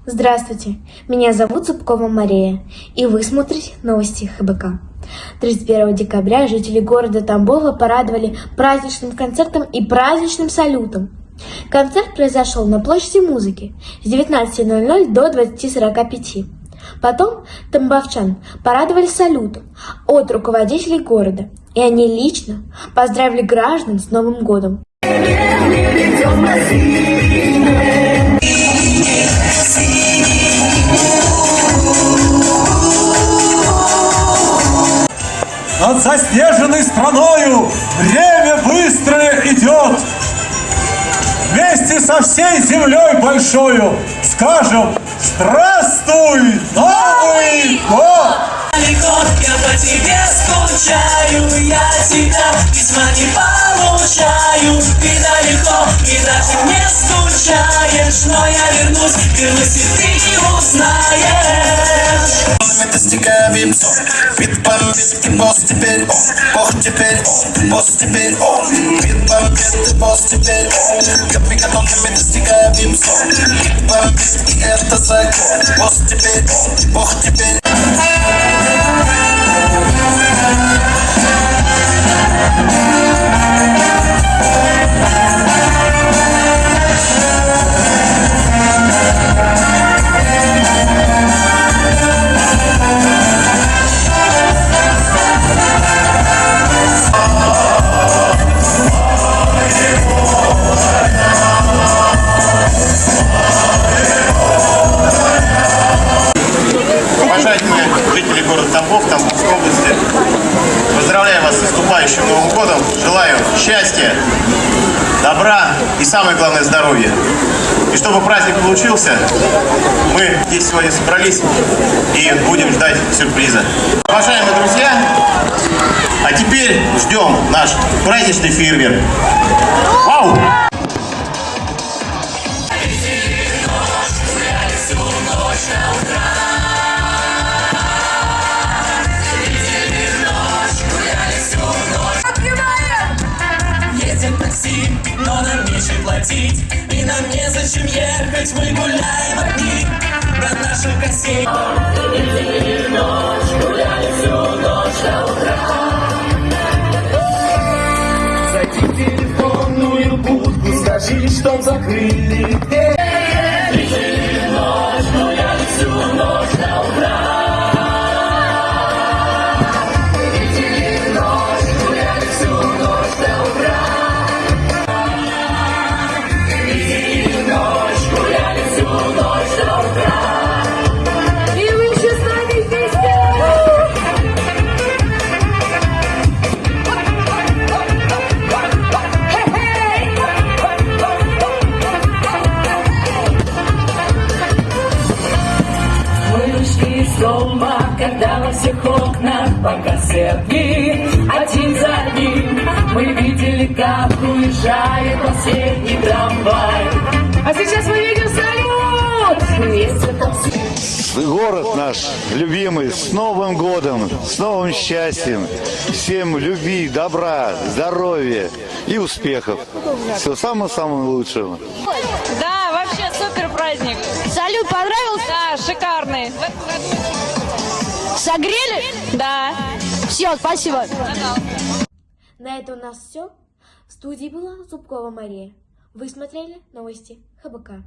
Здравствуйте, меня зовут Зубкова Мария, и вы смотрите новости ХБК. 31 декабря жители города Тамбова порадовали праздничным концертом и праздничным салютом. Концерт произошел на площади музыки с 19:00 до 20:45. Потом тамбовчан порадовали салютом от руководителей города, и они лично поздравили граждан с Новым годом. Над заснеженной страною время быстрое идет. Вместе со всей землей большою скажем: здравствуй, Новый год! Я по тебе скучаю, я тебя письма не получаю. Ты далеко и даже не скучаешь, но я вернусь и ты узнаешь. Это стигаем бит бомбит, и босс теперь бог теперь босс теперь бит бомбит, и босс теперь копи готовыми достигаем бит бомбит, и это закон. Босс теперь бог теперь. Уважаемые жители города Тамбов, Тамбовской области, поздравляю вас с наступающим Новым годом, желаю счастья, добра и самое главное здоровья. И чтобы праздник получился, мы здесь сегодня собрались и будем ждать сюрприза. Уважаемые друзья, а теперь ждем наш праздничный фейерверк. Вау! Едем такси, но нам нечем платить, и нам незачем ехать, мы гуляем одни до наших гостей. Видели ночь, гуляли всю ночь до утра. Зайди в телефонную будку, скажи, что закрыли. Видели ночь, гуляли всю ночь до утра. Дома, когда во всех окнах погасли огни, один за одним мы видели, как уезжает последний трамвай. А сейчас мы видим салют! Город наш любимый, с Новым годом, с новым счастьем, всем любви, добра, здоровья и успехов. Всего самого-самого лучшего. Да, вообще супер праздник. Салют понравился? Да, шикарный. Согрели? Да. Все, спасибо. На этом у нас все. В студии была Зубкова Мария. Вы смотрели новости ХБК.